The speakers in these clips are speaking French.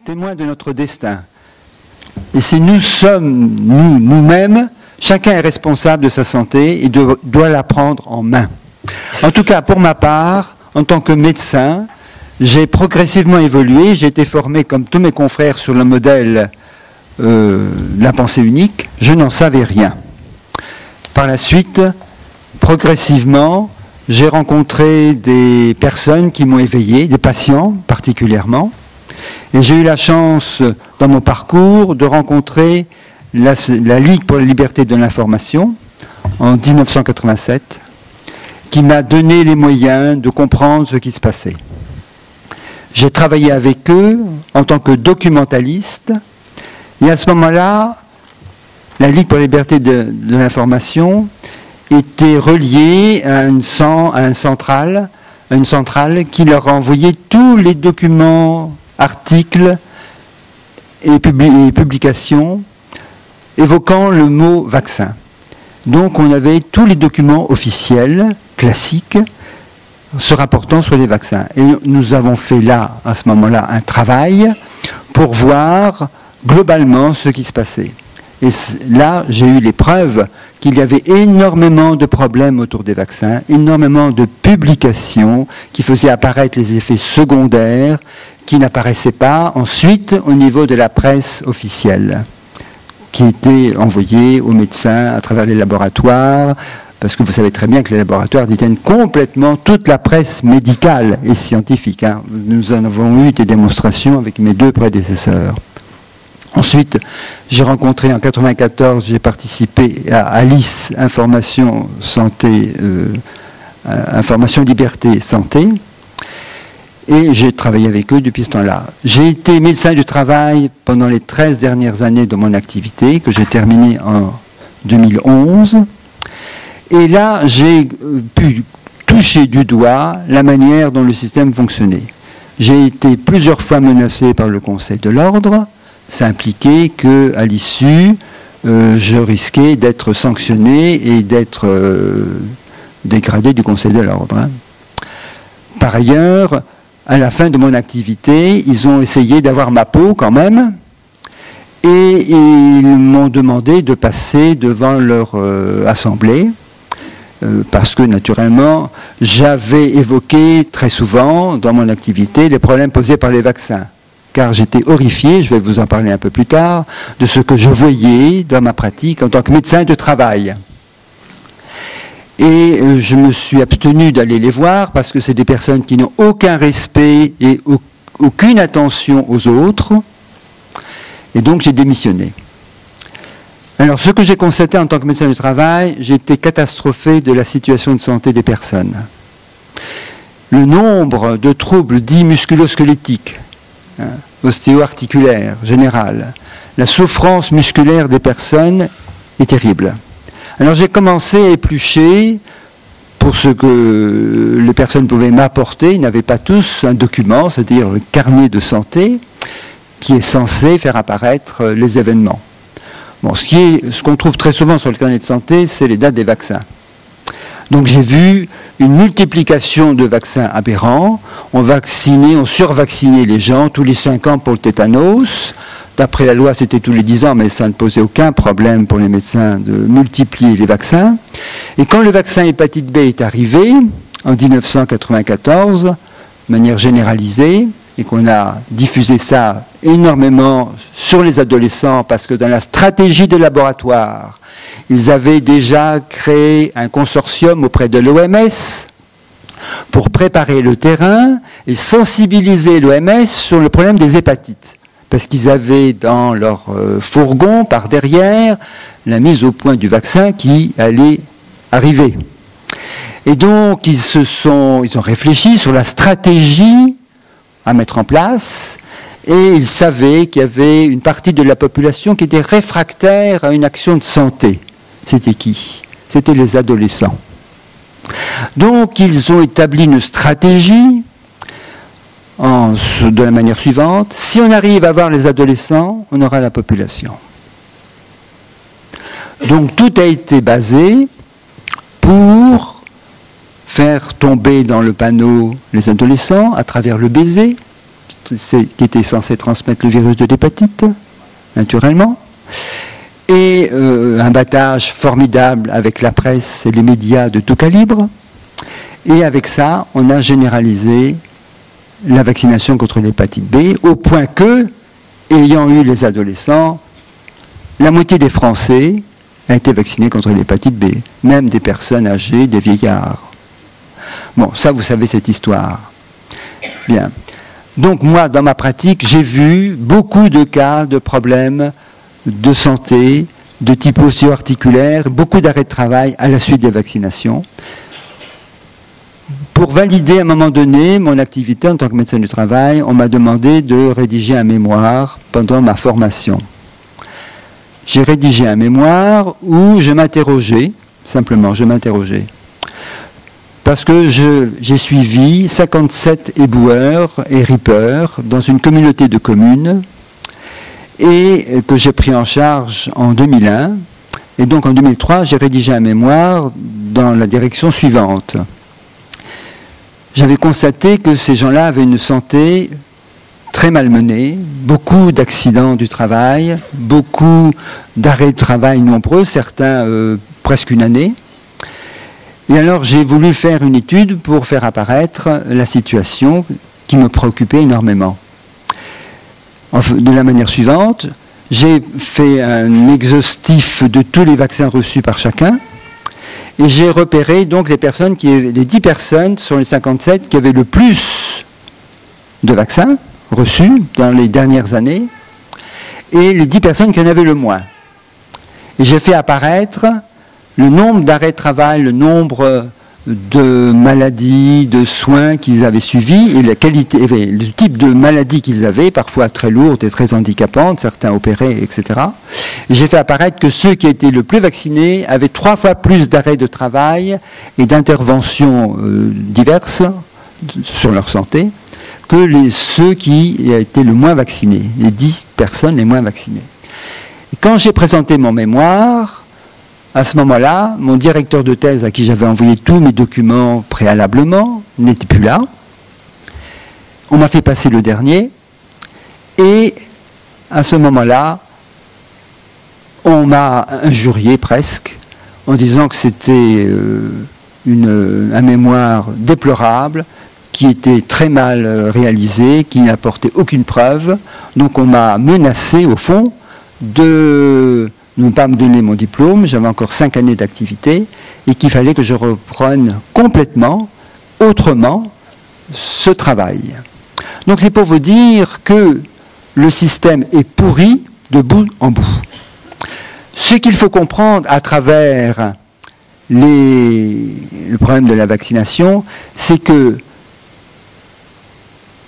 Témoins de notre destin. Et si nous sommes nous-mêmes, chacun est responsable de sa santé et doit la prendre en main. En tout cas, pour ma part, en tant que médecin, j'ai progressivement évolué. J'ai été formé, comme tous mes confrères, sur le modèle la pensée unique. Je n'en savais rien. Par la suite, progressivement, j'ai rencontré des personnes qui m'ont éveillé, des patients particulièrement. Et j'ai eu la chance, dans mon parcours, de rencontrer la Ligue pour la liberté de l'information en 1987, qui m'a donné les moyens de comprendre ce qui se passait. J'ai travaillé avec eux en tant que documentaliste, et à ce moment-là, la Ligue pour la liberté de l'information était reliée à une centrale qui leur envoyait tous les documents, articles et publications évoquant le mot vaccin. Donc on avait tous les documents officiels, classiques, se rapportant sur les vaccins. Et nous avons fait là, à ce moment-là, un travail pour voir globalement ce qui se passait. Et là, j'ai eu les preuves qu'il y avait énormément de problèmes autour des vaccins, énormément de publications qui faisaient apparaître les effets secondaires qui n'apparaissaient pas ensuite au niveau de la presse officielle, qui était envoyée aux médecins à travers les laboratoires, parce que vous savez très bien que les laboratoires détiennent complètement toute la presse médicale et scientifique. Nous en avons eu des démonstrations avec mes deux prédécesseurs. Ensuite, j'ai rencontré en 1994, j'ai participé à Alice, Information, Santé, Information, Liberté, Santé, et j'ai travaillé avec eux depuis ce temps-là. J'ai été médecin du travail pendant les 13 dernières années de mon activité, que j'ai terminée en 2011, et là, j'ai pu toucher du doigt la manière dont le système fonctionnait. J'ai été plusieurs fois menacé par le Conseil de l'Ordre. Ça impliquait qu'à l'issue, je risquais d'être sanctionné et d'être dégradé du Conseil de l'Ordre. Par ailleurs, à la fin de mon activité, ils ont essayé d'avoir ma peau quand même, et ils m'ont demandé de passer devant leur assemblée, parce que naturellement, j'avais évoqué très souvent dans mon activité les problèmes posés par les vaccins. Car j'étais horrifié, je vais vous en parler un peu plus tard, de ce que je voyais dans ma pratique en tant que médecin de travail. Et je me suis abstenu d'aller les voir parce que c'est des personnes qui n'ont aucun respect et aucune attention aux autres. Et donc j'ai démissionné. Alors ce que j'ai constaté en tant que médecin du travail, j'ai été catastrophé de la situation de santé des personnes. Le nombre de troubles dits musculo-squelettiques, ostéo-articulaire, générale. La souffrance musculaire des personnes est terrible. Alors j'ai commencé à éplucher pour ce que les personnes pouvaient m'apporter. Ils n'avaient pas tous un document, c'est-à-dire le carnet de santé, qui est censé faire apparaître les événements. Bon, ce qu'on trouve très souvent sur le carnet de santé, c'est les dates des vaccins. Donc j'ai vu une multiplication de vaccins aberrants. On survaccinait les gens tous les 5 ans pour le tétanos. D'après la loi, c'était tous les 10 ans, mais ça ne posait aucun problème pour les médecins de multiplier les vaccins. Et quand le vaccin hépatite B est arrivé, en 1994, de manière généralisée, et qu'on a diffusé ça énormément sur les adolescents, parce que dans la stratégie de laboratoire, ils avaient déjà créé un consortium auprès de l'OMS pour préparer le terrain et sensibiliser l'OMS sur le problème des hépatites. Parce qu'ils avaient dans leur fourgon, par derrière, la mise au point du vaccin qui allait arriver. Et donc, ils ont réfléchi sur la stratégie à mettre en place, et ils savaient qu'il y avait une partie de la population qui était réfractaire à une action de santé. C'était qui? C'était les adolescents. Donc, ils ont établi une stratégie de la manière suivante. Si on arrive à voir les adolescents, on aura la population. Donc, tout a été basé pour faire tomber dans le panneau les adolescents à travers le baiser, qui était censé transmettre le virus de l'hépatite, naturellement, et un battage formidable avec la presse et les médias de tout calibre. Et avec ça, on a généralisé la vaccination contre l'hépatite B, au point que, ayant eu les adolescents, la moitié des Français a été vaccinée contre l'hépatite B, même des personnes âgées, des vieillards. Bon, ça, vous savez cette histoire. Bien. Donc, moi, dans ma pratique, j'ai vu beaucoup de cas de problèmes de santé, de type osseo-articulaire, beaucoup d'arrêts de travail à la suite des vaccinations. Pour valider à un moment donné mon activité en tant que médecin du travail, on m'a demandé de rédiger un mémoire pendant ma formation. J'ai rédigé un mémoire où je m'interrogeais, simplement je m'interrogeais, parce que j'ai suivi 57 éboueurs et rippers dans une communauté de communes et que j'ai pris en charge en 2001. Et donc en 2003, j'ai rédigé un mémoire dans la direction suivante. J'avais constaté que ces gens-là avaient une santé très malmenée, beaucoup d'accidents du travail, beaucoup d'arrêts de travail nombreux, certains presque une année. Et alors j'ai voulu faire une étude pour faire apparaître la situation qui me préoccupait énormément. De la manière suivante, j'ai fait un exhaustif de tous les vaccins reçus par chacun. Et j'ai repéré donc les 10 personnes sur les 57 qui avaient le plus de vaccins reçus dans les dernières années, et les 10 personnes qui en avaient le moins. Et j'ai fait apparaître le nombre d'arrêts de travail, le nombre de maladies, de soins qu'ils avaient suivis, et la qualité, le type de maladies qu'ils avaient, parfois très lourdes et très handicapantes, certains opérés, etc. Et j'ai fait apparaître que ceux qui étaient le plus vaccinés avaient 3 fois plus d'arrêts de travail et d'interventions diverses sur leur santé que ceux qui étaient le moins vaccinés, les 10 personnes les moins vaccinées. Et quand j'ai présenté mon mémoire, à ce moment-là, mon directeur de thèse, à qui j'avais envoyé tous mes documents préalablement, n'était plus là. On m'a fait passer le dernier. Et à ce moment-là, on m'a injurié presque, en disant que c'était un mémoire déplorable, qui était très mal réalisé, qui n'apportait aucune preuve. Donc on m'a menacé, au fond, de ne pas me donner mon diplôme, j'avais encore 5 années d'activité, et qu'il fallait que je reprenne complètement, autrement, ce travail. Donc c'est pour vous dire que le système est pourri de bout en bout. Ce qu'il faut comprendre à travers le problème de la vaccination, c'est que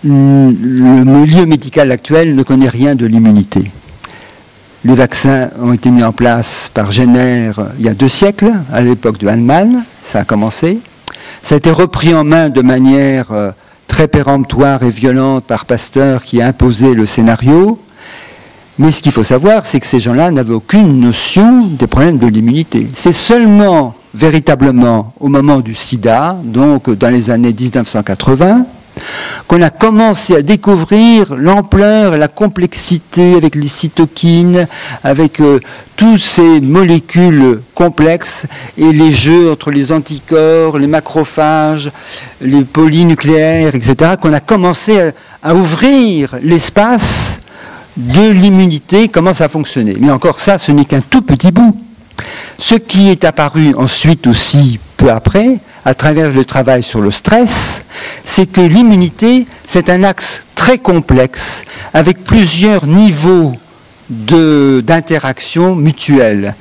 le milieu médical actuel ne connaît rien de l'immunité. Les vaccins ont été mis en place par Jenner il y a 2 siècles, à l'époque de Hahnemann, ça a commencé. Ça a été repris en main de manière très péremptoire et violente par Pasteur qui a imposé le scénario. Mais ce qu'il faut savoir, c'est que ces gens-là n'avaient aucune notion des problèmes de l'immunité. C'est seulement, véritablement, au moment du sida, donc dans les années 1980, qu'on a commencé à découvrir l'ampleur et la complexité avec les cytokines, avec toutes ces molécules complexes et les jeux entre les anticorps, les macrophages, les polynucléaires, etc., qu'on a commencé à ouvrir l'espace de l'immunité, comment ça fonctionnait. Mais encore ça, ce n'est qu'un tout petit bout. Ce qui est apparu ensuite aussi, peu après, à travers le travail sur le stress, c'est que l'immunité, c'est un axe très complexe, avec plusieurs niveaux d'interaction mutuelle.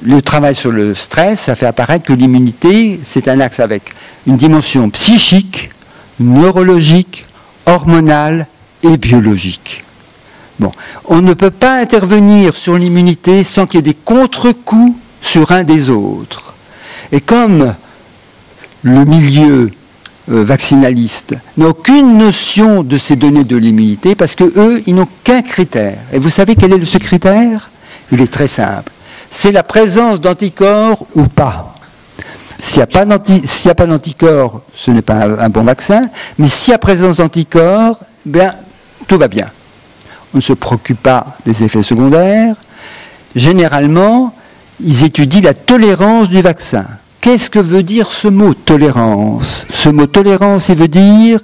Le travail sur le stress, ça fait apparaître que l'immunité, c'est un axe avec une dimension psychique, neurologique, hormonale et biologique. Bon, on ne peut pas intervenir sur l'immunité sans qu'il y ait des contre-coups sur un des autres. Et comme le milieu vaccinaliste n'a aucune notion de ces données de l'immunité, parce qu'eux, ils n'ont qu'un critère. Et vous savez quel est ce critère? Il est très simple. C'est la présence d'anticorps ou pas. S'il n'y a pas d'anticorps, ce n'est pas un bon vaccin, mais s'il y a présence d'anticorps, bien, tout va bien. On ne se préoccupe pas des effets secondaires. Généralement, ils étudient la tolérance du vaccin. Qu'est-ce que veut dire ce mot tolérance? Ce mot tolérance, il veut dire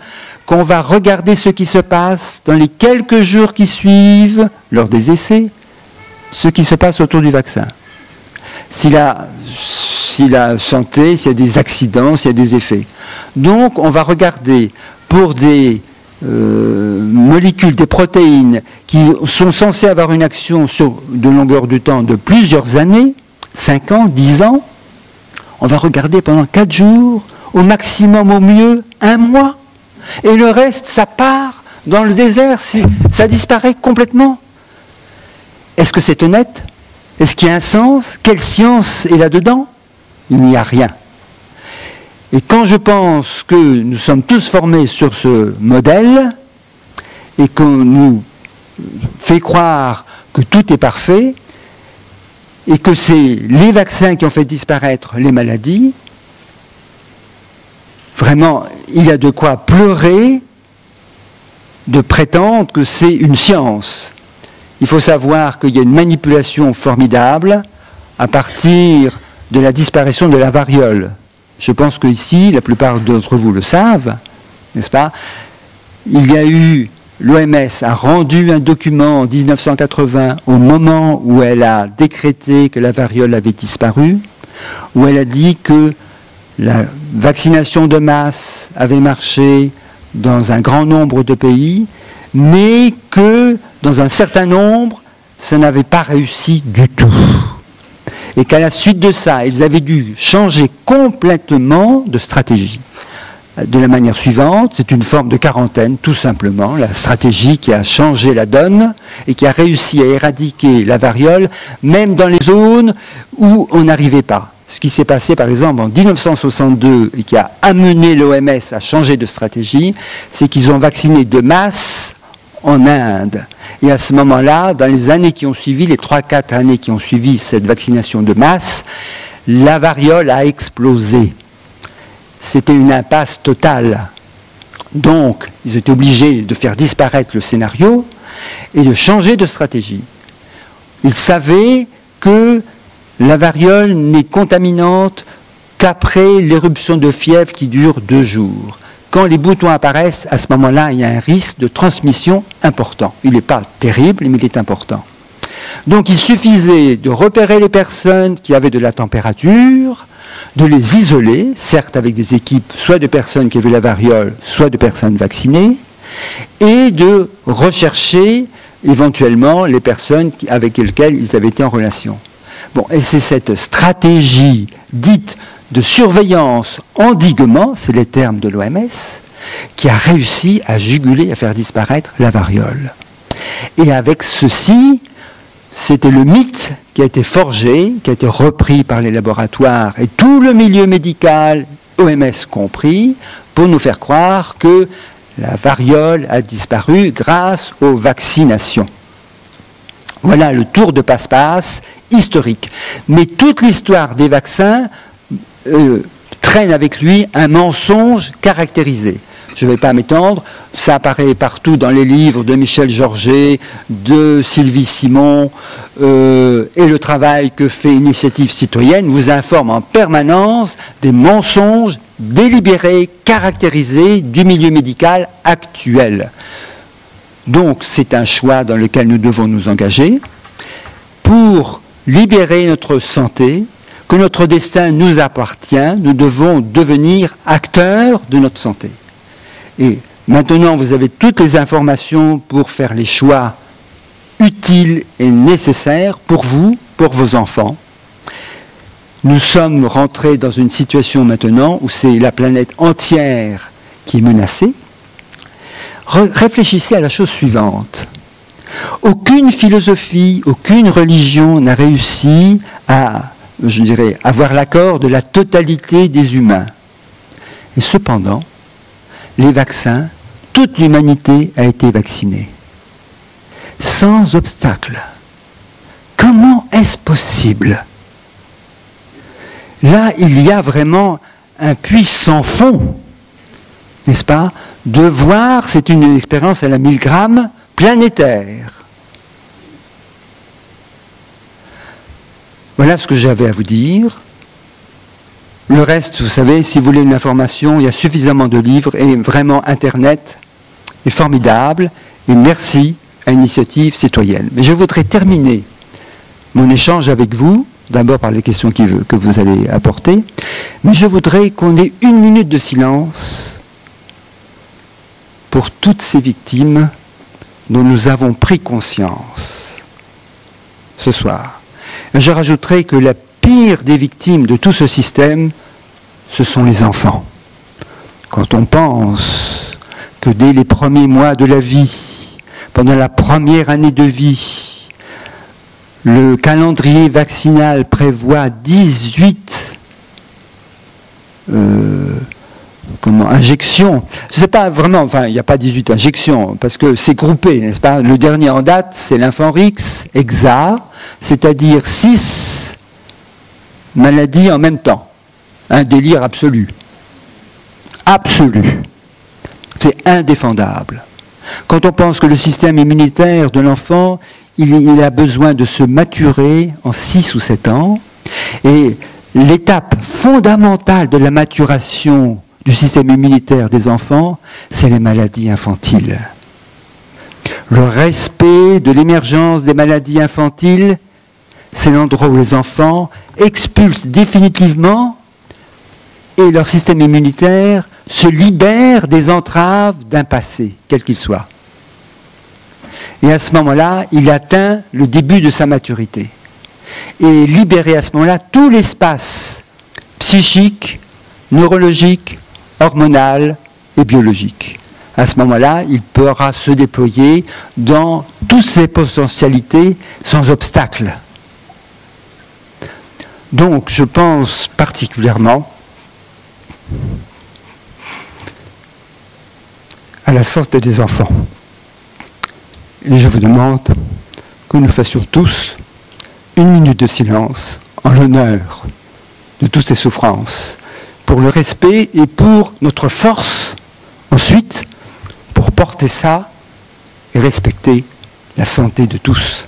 qu'on va regarder ce qui se passe dans les quelques jours qui suivent, lors des essais, ce qui se passe autour du vaccin. Si la santé, s'il y a des accidents, s'il y a des effets. Donc, on va regarder pour des molécules, des protéines qui sont censées avoir une action sur de longueur de temps de plusieurs années, 5 ans, 10 ans, on va regarder pendant 4 jours, au maximum, au mieux, 1 mois. Et le reste, ça part dans le désert, ça disparaît complètement. Est-ce que c'est honnête? Est-ce qu'il y a un sens? Quelle science est là-dedans? Il n'y a rien. Et quand je pense que nous sommes tous formés sur ce modèle, et qu'on nous fait croire que tout est parfait, et que c'est les vaccins qui ont fait disparaître les maladies, vraiment, il y a de quoi pleurer de prétendre que c'est une science. Il faut savoir qu'il y a une manipulation formidable à partir de la disparition de la variole. Je pense qu'ici, la plupart d'entre vous le savent, n'est-ce pas? Il y a eu, l'OMS a rendu un document en 1980, au moment où elle a décrété que la variole avait disparu, où elle a dit que la vaccination de masse avait marché dans un grand nombre de pays, mais que dans un certain nombre, ça n'avait pas réussi du tout. Et qu'à la suite de ça, ils avaient dû changer complètement de stratégie. De la manière suivante, c'est une forme de quarantaine, tout simplement, la stratégie qui a changé la donne et qui a réussi à éradiquer la variole, même dans les zones où on n'arrivait pas. Ce qui s'est passé, par exemple, en 1962 et qui a amené l'OMS à changer de stratégie, c'est qu'ils ont vacciné de masse en Inde. Et à ce moment-là, dans les années qui ont suivi, les 3-4 années qui ont suivi cette vaccination de masse, la variole a explosé. C'était une impasse totale. Donc, ils étaient obligés de faire disparaître le scénario et de changer de stratégie. Ils savaient que la variole n'est contaminante qu'après l'éruption de fièvre qui dure 2 jours. Quand les boutons apparaissent, à ce moment-là, il y a un risque de transmission important. Il n'est pas terrible, mais il est important. Donc il suffisait de repérer les personnes qui avaient de la température, de les isoler, certes avec des équipes soit de personnes qui avaient la variole, soit de personnes vaccinées, et de rechercher éventuellement les personnes avec lesquelles ils avaient été en relation. Bon, et c'est cette stratégie dite de surveillance, endiguement, c'est les termes de l'OMS, qui a réussi à juguler, à faire disparaître la variole. Et avec ceci, c'était le mythe qui a été forgé, qui a été repris par les laboratoires et tout le milieu médical, OMS compris, pour nous faire croire que la variole a disparu grâce aux vaccinations. Voilà le tour de passe-passe historique. Mais toute l'histoire des vaccins traîne avec lui un mensonge caractérisé. Je ne vais pas m'étendre, ça apparaît partout dans les livres de Michel Georget, de Sylvie Simon, et le travail que fait Initiative Citoyenne vous informe en permanence des mensonges délibérés, caractérisés du milieu médical actuel. Donc c'est un choix dans lequel nous devons nous engager pour libérer notre santé, que notre destin nous appartient, nous devons devenir acteurs de notre santé. Et maintenant, vous avez toutes les informations pour faire les choix utiles et nécessaires pour vous, pour vos enfants. Nous sommes rentrés dans une situation maintenant où c'est la planète entière qui est menacée. Réfléchissez à la chose suivante. Aucune philosophie, aucune religion n'a réussi à, je dirais, avoir l'accord de la totalité des humains. Et cependant, les vaccins, toute l'humanité a été vaccinée. Sans obstacle. Comment est-ce possible? là, il y a vraiment un puits sans fond, n'est-ce pas? De voir, c'est une expérience à la 1000 grammes planétaire. Voilà ce que j'avais à vous dire. Le reste, vous savez, si vous voulez une information, il y a suffisamment de livres et vraiment Internet est formidable. Et merci à Initiative Citoyenne. Mais je voudrais terminer mon échange avec vous, d'abord par les questions que vous allez apporter, mais je voudrais qu'on ait 1 minute de silence pour toutes ces victimes dont nous avons pris conscience ce soir. Je rajouterai que la pire des victimes de tout ce système, ce sont les enfants. Quand on pense que dès les premiers mois de la vie, pendant la première année de vie, le calendrier vaccinal prévoit 18 injections. Je ne sais pas vraiment, enfin, il n'y a pas 18 injections, parce que c'est groupé, n'est-ce pas? Le dernier en date, c'est l'Infanrix Hexa, c'est-à-dire 6 maladies en même temps. Un délire absolu. Absolu. C'est indéfendable. Quand on pense que le système immunitaire de l'enfant, il a besoin de se maturer en 6 ou 7 ans, et l'étape fondamentale de la maturation du système immunitaire des enfants, c'est les maladies infantiles. Le respect de l'émergence des maladies infantiles, c'est l'endroit où les enfants expulsent définitivement et leur système immunitaire se libère des entraves d'un passé, quel qu'il soit. Et à ce moment-là, il atteint le début de sa maturité. Et libérer à ce moment-là tout l'espace psychique, neurologique, hormonal et biologique. À ce moment-là, il pourra se déployer dans toutes ses potentialités sans obstacle. Donc, je pense particulièrement à la santé des enfants. Et je vous demande que nous fassions tous 1 minute de silence en l'honneur de toutes ces souffrances, pour le respect et pour notre force, ensuite, pour porter ça et respecter la santé de tous.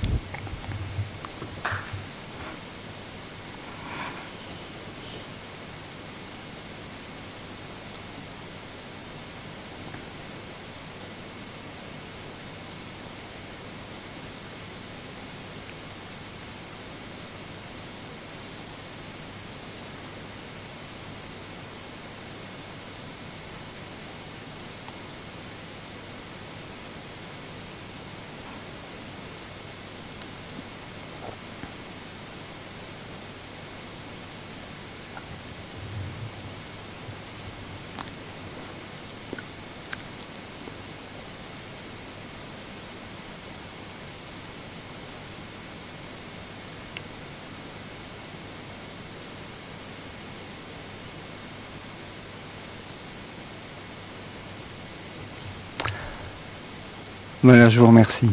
Voilà, je vous remercie.